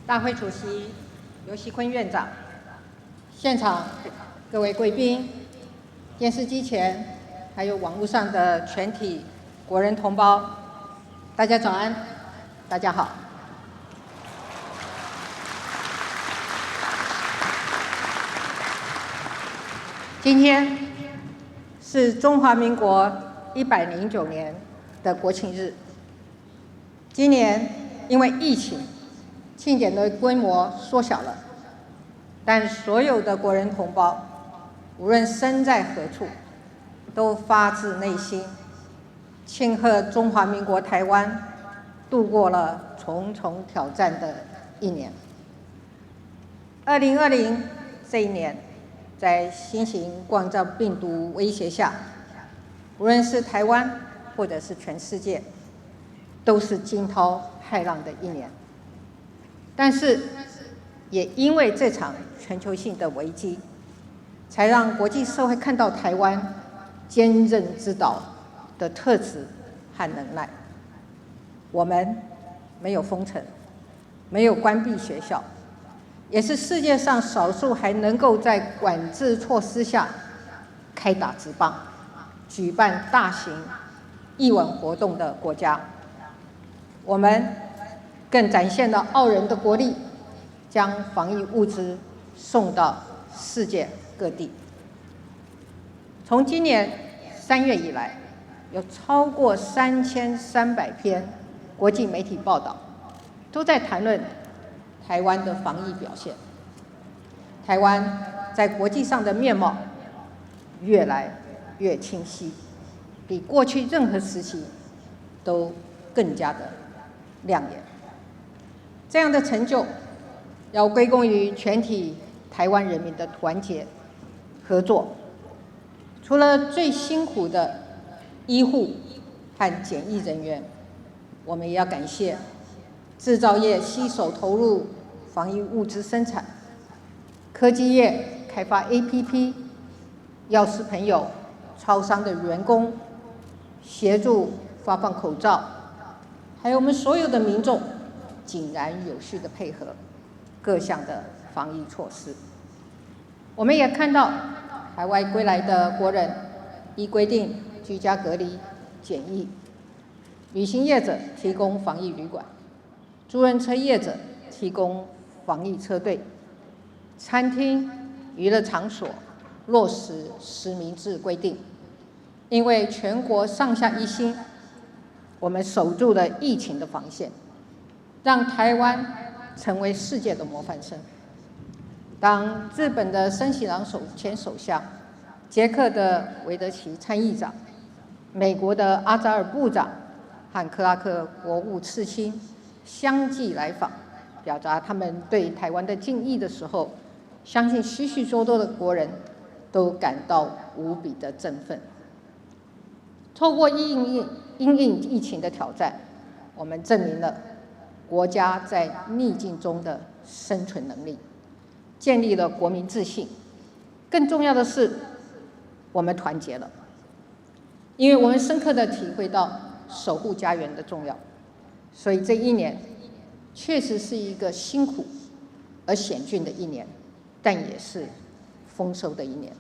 大会主席游锡堃院长，现场各位贵宾，电视机前还有网络上的全体国人同胞，大家早安，大家好。今天是中华民国109年的国庆日。今年因为疫情，庆典的规模缩小了，但所有的国人同胞，无论身在何处，都发自内心庆贺中华民国台湾度过了重重挑战的一年。2020这一年，在新型冠状病毒威胁下，无论是台湾或者是全世界，都是惊涛骇浪的一年。但是，也因为这场全球性的危机，才让国际社会看到台湾坚韧之岛的特质和能耐。我们没有封城，没有关闭学校，也是世界上少数还能够在管制措施下开打职棒、举办大型艺文活动的国家。我们更展现了傲人的国力，将防疫物资送到世界各地。从今年3月以来，有超过3300篇国际媒体报道，都在谈论台湾的防疫表现。台湾在国际上的面貌越来越清晰，比过去任何时期都更加的亮眼。这样的成就要归功于全体台湾人民的团结合作。除了最辛苦的医护和检疫人员，我们也要感谢制造业携手投入防疫物资生产，科技业开发 APP， 药师朋友、超商的员工协助发放口罩，还有我们所有的民众井然有序的配合各项的防疫措施。我们也看到海外归来的国人依规定居家隔离检疫，旅行业者提供防疫旅馆，租赁车业者提供防疫车队，餐厅、娱乐场所落实实名制规定。因为全国上下一心，我们守住了疫情的防线，让台湾成为世界的模范生。当日本的森喜朗前首相、捷克的韦德奇参议长、美国的阿扎尔部长和克拉克国务次卿相继来访，表达他们对台湾的敬意的时候，相信许许多多的国人都感到无比的振奋。透过因应疫情的挑战，我们证明了国家在逆境中的生存能力，建立了国民自信。更重要的是，我们团结了，因为我们深刻地体会到守护家园的重要。所以这一年确实是一个辛苦而险峻的一年，但也是丰收的一年。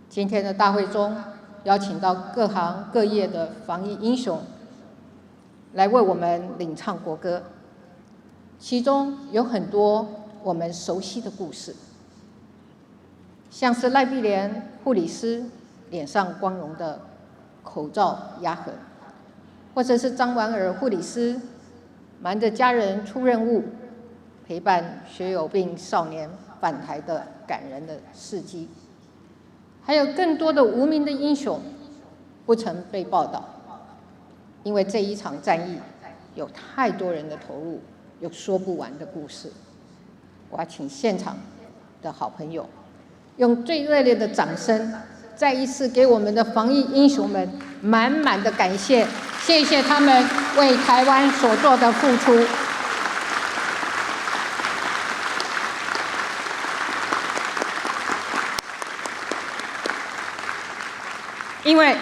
今天的大会中，邀请到各行各业的防疫英雄来为我们领唱国歌，其中有很多我们熟悉的故事，像是赖碧莲护理师脸上光荣的口罩压痕，或者是张婉儿护理师瞒着家人出任务，陪伴血友病少年返台的感人的事迹。还有更多的无名的英雄不曾被报道，因为这一场战役有太多人的投入，有说不完的故事。我要请现场的好朋友用最热烈的掌声，再一次给我们的防疫英雄们满满的感谢，谢谢他们为台湾所做的付出。因为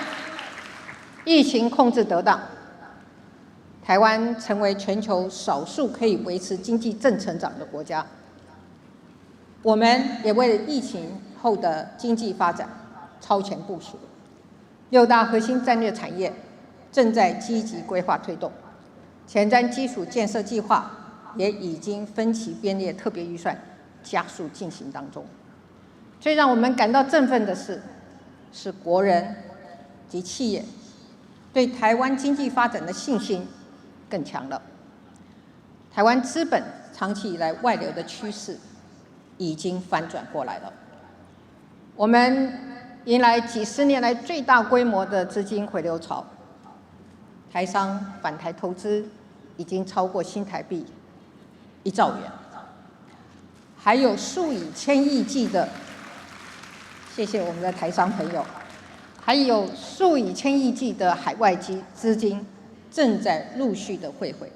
疫情控制得当，台湾成为全球少数可以维持经济正成长的国家。我们也为了疫情后的经济发展超前部署，6大核心战略产业正在积极规划推动，前瞻基础建设计划也已经分期编列特别预算，加速进行当中。最让我们感到振奋的是国人及企业对台湾经济发展的信心更强了。台湾资本长期以来外流的趋势已经反转过来了。我们迎来几十年来最大规模的资金回流潮，台商返台投资已经超过新台币1兆元，还有数以千亿计的，谢谢我们的台商朋友，还有数以千亿计的海外资金正在陆续的汇回，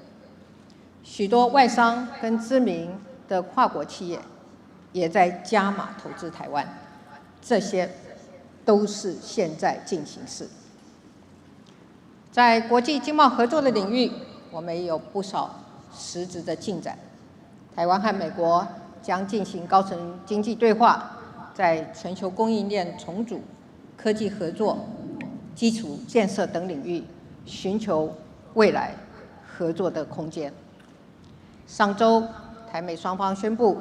许多外商跟知名的跨国企业也在加码投资台湾，这些都是现在进行式。在国际经贸合作的领域，我们也有不少实质的进展。台湾和美国将进行高层经济对话，在全球供应链重组、科技合作、基础建设等领域寻求未来合作的空间。上周，台美双方宣布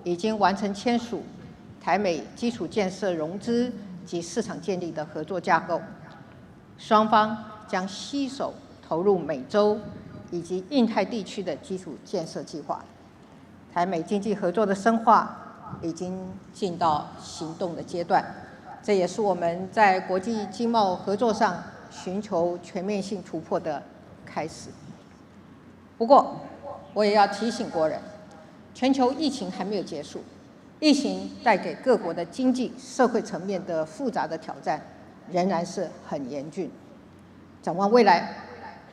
已经完成签署台美基础建设融资及市场建立的合作架构，双方将携手投入美洲以及印太地区的基础建设计划。台美经济合作的深化已经进到行动的阶段，这也是我们在国际经贸合作上寻求全面性突破的开始。不过，我也要提醒国人，全球疫情还没有结束，疫情带给各国的经济社会层面的复杂的挑战仍然是很严峻。展望未来，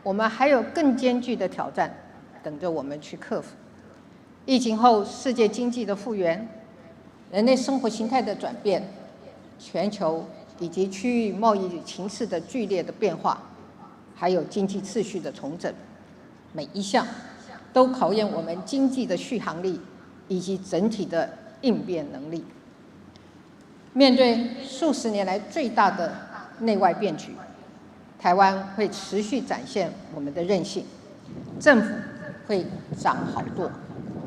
我们还有更艰巨的挑战等着我们去克服。疫情后世界经济的复原，人类生活形态的转变，全球以及区域贸易情势的剧烈的变化，还有经济秩序的重整，每一项都考验我们经济的续航力以及整体的应变能力。面对数十年来最大的内外变局，台湾会持续展现我们的韧性，政府会掌好舵，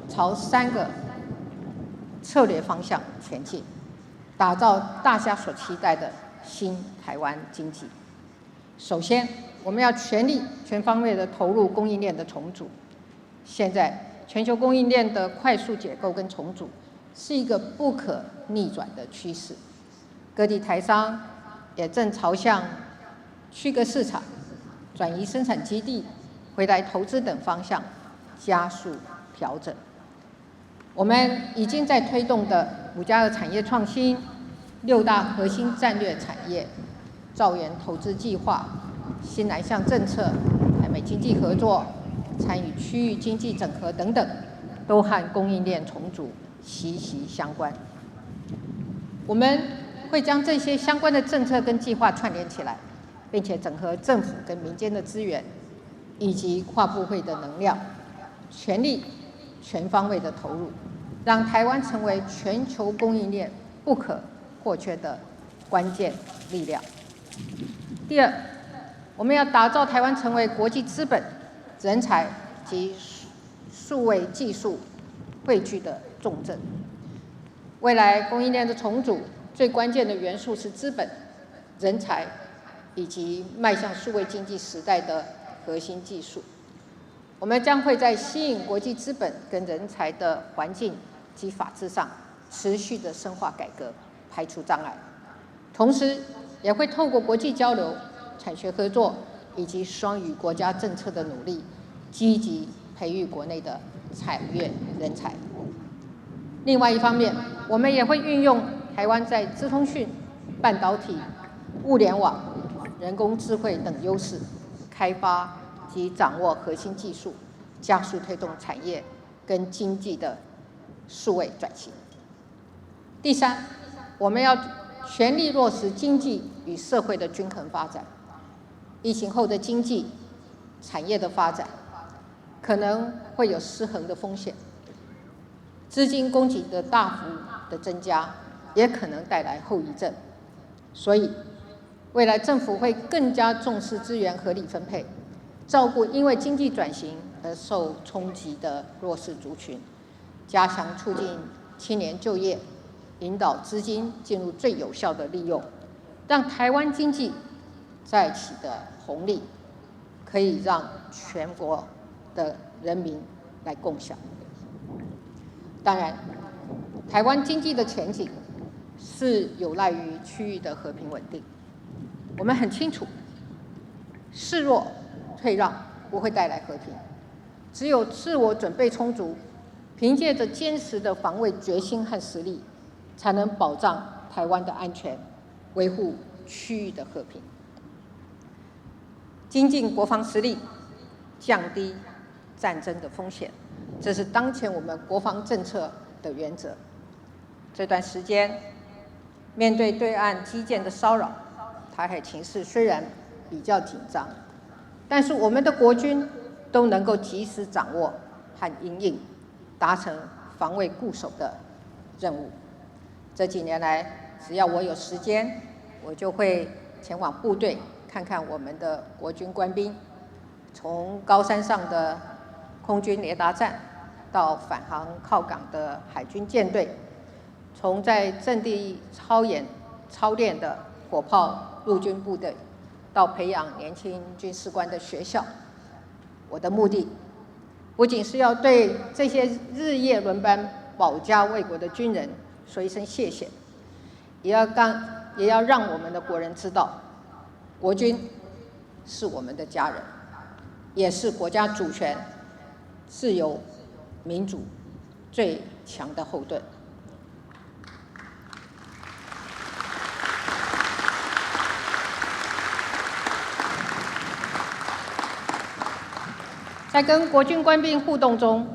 朝3个策略方向前进，打造大家所期待的新台湾经济。首先，我们要全方位的投入供应链的重组。现在，全球供应链的快速解构跟重组是一个不可逆转的趋势，各地台商也正朝向区隔市场、转移生产基地、回来投资等方向加速调整。我们已经在推动的5+2产业创新、6大核心战略产业、兆元投资计划、新南向政策、台美经济合作、参与区域经济整合等等，都和供应链重组息息相关。我们会将这些相关的政策跟计划串联起来，并且整合政府跟民间的资源，以及跨部会的能量，全力全方位的投入，让台湾成为全球供应链不可或缺的关键力量。第二，我们要打造台湾成为国际资本、人才及数位技术汇聚的重镇。未来供应链的重组最关键的元素是资本、人才以及迈向数位经济时代的核心技术。我们将会在吸引国际资本跟人才的环境及法制上持续的深化改革，排除障碍，同时也会透过国际交流、产学合作以及双语国家政策的努力，积极培育国内的产业人才。另外一方面，我们也会运用台湾在资通讯、半导体、物联网、人工智慧等优势，开发及掌握核心技术，加速推动产业跟经济的数位转型。第三，我们要全力落实经济与社会的均衡发展。疫情后的经济产业的发展，可能会有失衡的风险。资金供给的大幅的增加，也可能带来后遗症。所以，未来政府会更加重视资源合理分配，照顾因为经济转型而受冲击的弱势族群，加强促进青年就业，引导资金进入最有效的利用，让台湾经济再起的红利，可以让全国的人民来共享。当然，台湾经济的前景是有赖于区域的和平稳定。我们很清楚，示弱退让不会带来和平，只有自我准备充足，凭借着坚实的防卫决心和实力，才能保障台湾的安全，维护区域的和平。精进国防实力，降低战争的风险，这是当前我们国防政策的原则。这段时间，面对对岸基建的骚扰，台海情势虽然比较紧张，但是我们的国军都能够及时掌握和因应，达成防卫固守的任务。这几年来，只要我有时间，我就会前往部队看看我们的国军官兵，从高山上的空军雷达站，到返航靠港的海军舰队，从在阵地操练的火炮陆军部队，到培养年轻军事官的学校。我的目的不仅是要对这些日夜轮班保家卫国的军人说一声谢谢，也要让我们的国人知道，国军是我们的家人，也是国家主权、自由、民主最强的后盾。在跟国军官兵互动中，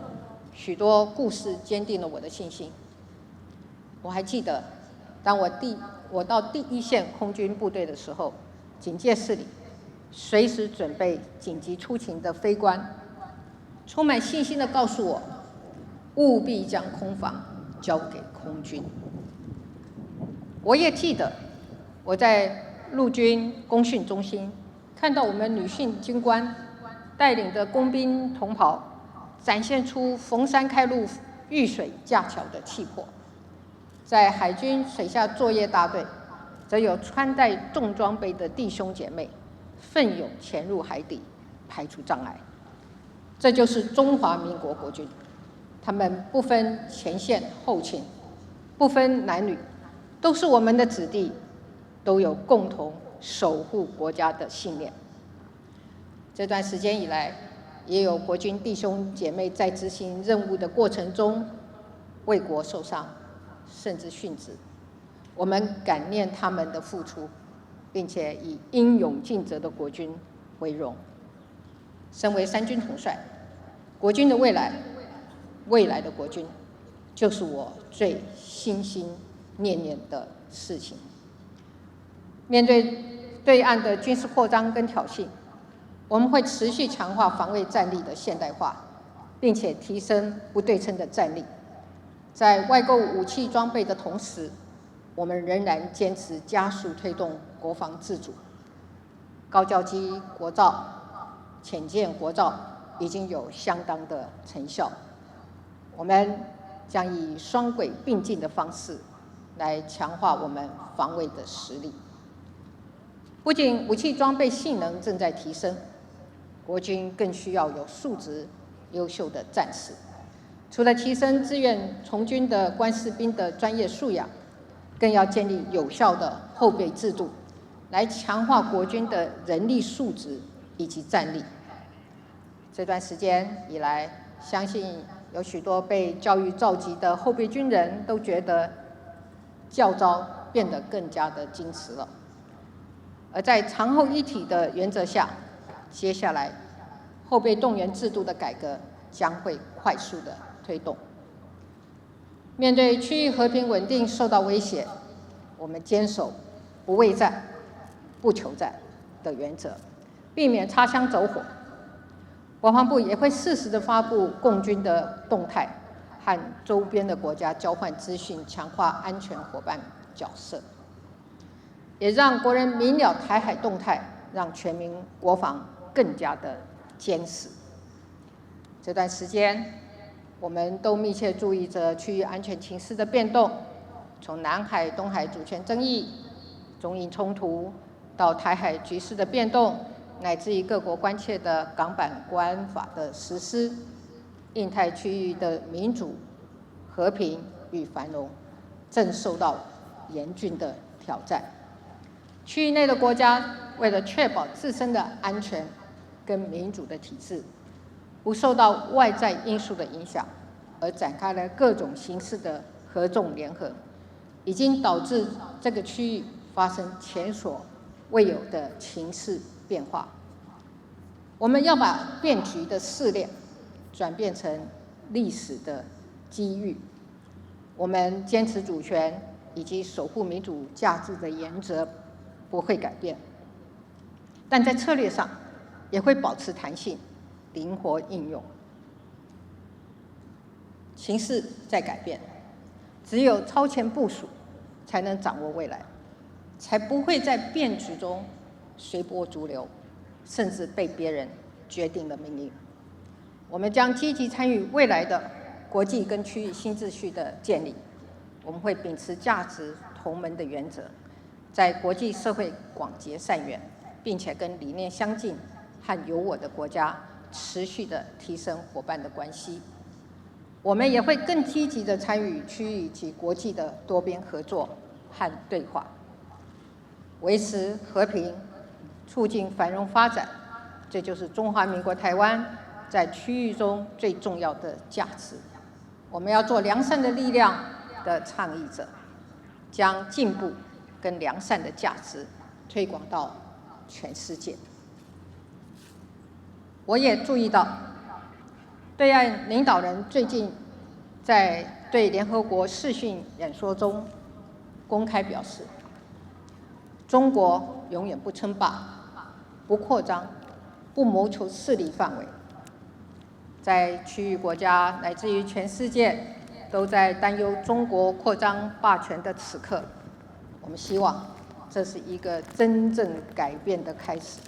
许多故事坚定了我的信心。我还记得，当我到第一线空军部队的时候，警戒室里随时准备紧急出勤的飞官，充满信心地告诉我，务必将空防交给空军。我也记得，我在陆军公训中心看到我们女性军官带领的工兵同袍，展现出逢山开路、遇水架桥的气魄。在海军水下作业大队，则有穿戴重装备的弟兄姐妹，奋勇潜入海底，排除障碍。这就是中华民国国军，他们不分前线后勤，不分男女，都是我们的子弟，都有共同守护国家的信念。这段时间以来，也有国军弟兄姐妹在执行任务的过程中为国受伤，甚至殉职。我们感念他们的付出，并且以英勇尽责的国军为荣。身为三军统帅，国军的未来的国军，就是我最心心念念的事情。面对对岸的军事扩张跟挑衅，我们会持续强化防卫战力的现代化，并且提升不对称的战力。在外购武器装备的同时，我们仍然坚持加速推动国防自主。高教机国造、潜舰国造已经有相当的成效，我们将以双轨并进的方式来强化我们防卫的实力。不仅武器装备性能正在提升，国军更需要有素质优秀的战士。除了提升志愿从军的官士兵的专业素养，更要建立有效的后备制度，来强化国军的人力素质以及战力。这段时间以来，相信有许多被教育召集的后备军人都觉得教召变得更加的矜持了。而在常后一体的原则下，接下来后备动员制度的改革将会快速的推动。面对区域和平稳定受到威胁，我们坚守不畏战、不求战的原则，避免擦枪走火，国防部也会适时的发布共军的动态，和周边的国家交换资讯，强化安全伙伴角色，也让国人明了台海动态，让全民国防更加的坚实。这段时间，我们都密切注意着区域安全情势的变动，从南海、东海主权争议、中印冲突，到台海局势的变动，乃至于各国关切的港版国安法的实施，印太区域的民主、和平与繁荣正受到严峻的挑战。区域内的国家为了确保自身的安全跟民主的体制不受到外在因素的影响，而展开了各种形式的合纵联合，已经导致这个区域发生前所未有的情势变化。我们要把变局的试炼转变成历史的机遇。我们坚持主权以及守护民主价值的原则不会改变，但在策略上也会保持弹性，灵活应用。形势在改变，只有超前部署，才能掌握未来，才不会在变局中随波逐流，甚至被别人决定了命运。我们将积极参与未来的国际跟区域新秩序的建立，我们会秉持价值同盟的原则，在国际社会广结善缘，并且跟理念相近和友我的国家持续的提升伙伴的关系。我们也会更积极的参与区域及国际的多边合作和对话，维持和平，促进繁荣发展，这就是中华民国台湾在区域中最重要的价值。我们要做良善的力量的倡议者，将进步跟良善的价值推广到全世界。我也注意到，对岸领导人最近在对联合国视讯演说中公开表示，中国永远不称霸、不扩张、不谋求势力范围。在区域国家乃至于全世界都在担忧中国扩张霸权的此刻，我们希望这是一个真正改变的开始。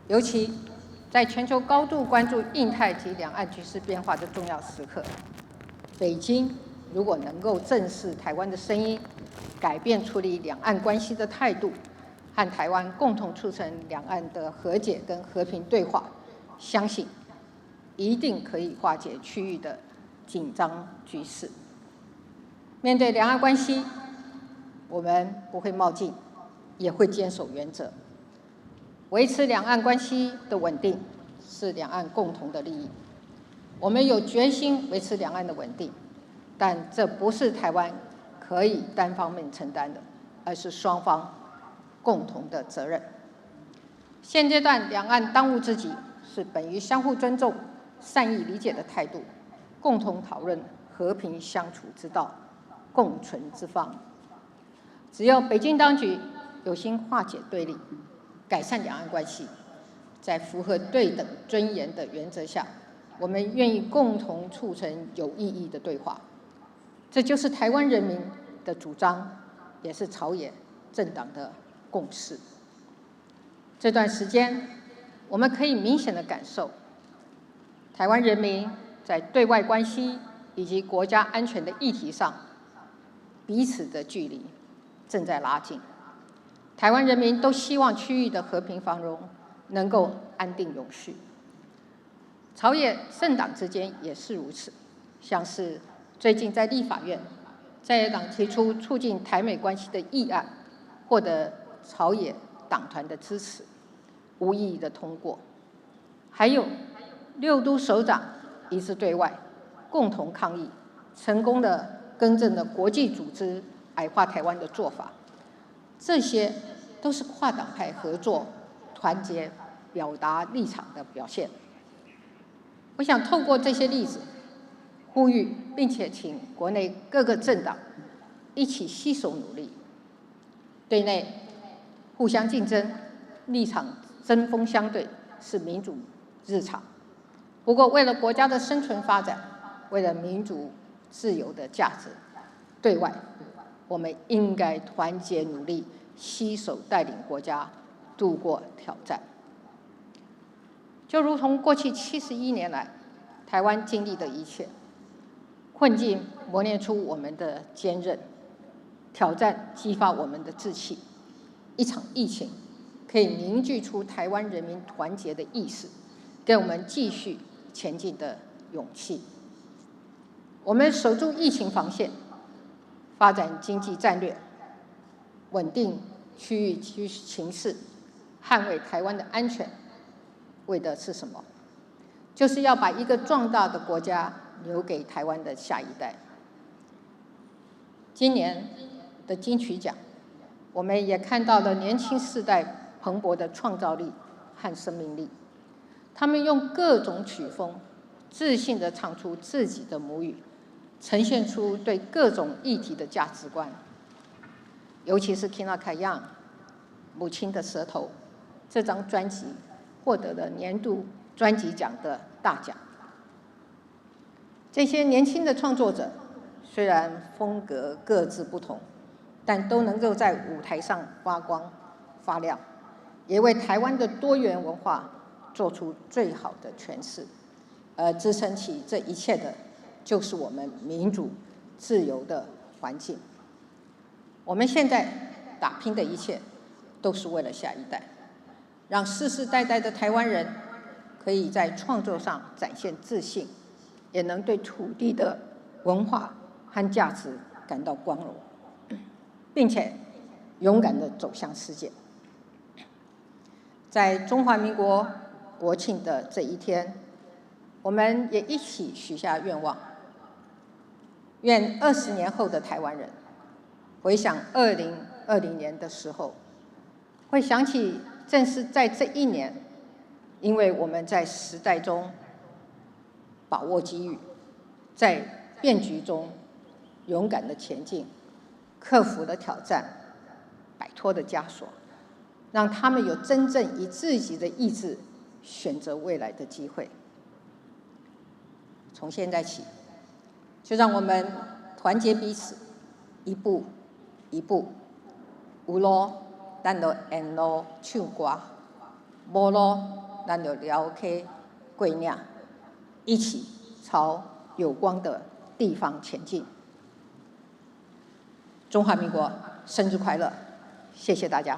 尤其在全球高度关注印太及两岸局势变化的重要时刻，北京如果能够正视台湾的声音，改变处理两岸关系的态度，和台湾共同促成两岸的和解跟和平对话，相信一定可以化解区域的紧张局势。面对两岸关系，我们不会冒进，也会坚守原则。维持两岸关系的稳定是两岸共同的利益。我们有决心维持两岸的稳定，但这不是台湾可以单方面承担的，而是双方共同的责任。现阶段两岸当务之急是本于相互尊重、善意理解的态度，共同讨论和平相处之道、共存之方。只有北京当局有心化解对立，改善两岸关系，在符合对等尊严的原则下，我们愿意共同促成有意义的对话。这就是台湾人民的主张，也是朝野政党的共识。这段时间，我们可以明显的感受，台湾人民在对外关系以及国家安全的议题上，彼此的距离正在拉近。台湾人民都希望区域的和平繁荣能够安定永续。朝野政党之间也是如此，像是最近在立法院，在野党提出促进台美关系的议案，获得朝野党团的支持，无异议的通过。还有6都首长一致对外，共同抗议，成功的更正了国际组织矮化台湾的做法。这些都是跨党派合作、团结、表达立场的表现。我想透过这些例子，呼吁并且请国内各个政党一起携手努力，对内互相竞争，立场针锋相对是民主日常。不过，为了国家的生存发展，为了民主自由的价值，对外我们应该团结努力，携手带领国家度过挑战。就如同过去71年来，台湾经历的一切，困境磨练出我们的坚韧，挑战激发我们的志气。一场疫情可以凝聚出台湾人民团结的意识，给我们继续前进的勇气。我们守住疫情防线，发展经济战略，稳定区域情势，捍卫台湾的安全，为的是什么？就是要把一个壮大的国家留给台湾的下一代。今年的金曲奖，我们也看到了年轻世代蓬勃的创造力和生命力。他们用各种曲风，自信地唱出自己的母语，呈现出对各种议题的价值观。尤其是 Kina Kayang《母亲的舌头》这张专辑，获得了年度专辑奖的大奖。这些年轻的创作者虽然风格各自不同，但都能够在舞台上发光发亮，也为台湾的多元文化做出最好的诠释。而支撑起这一切的，就是我们民主自由的环境。我们现在打拼的一切，都是为了下一代，让世世代代的台湾人可以在创作上展现自信，也能对土地的文化和价值感到光荣，并且勇敢地走向世界。在中华民国国庆的这一天，我们也一起许下愿望，愿20年后的台湾人回想2020年的时候，会想起正是在这一年，因为我们在时代中把握机遇，在变局中勇敢的前进，克服了挑战，摆脱了枷锁，让他们有真正以自己的意志选择未来的机会。从现在起，就让我们团结彼此，一步一步，有路咱就沿路唱歌，无路咱就撩起过岭，一起朝有光的地方前进。中华民国生日快乐！谢谢大家。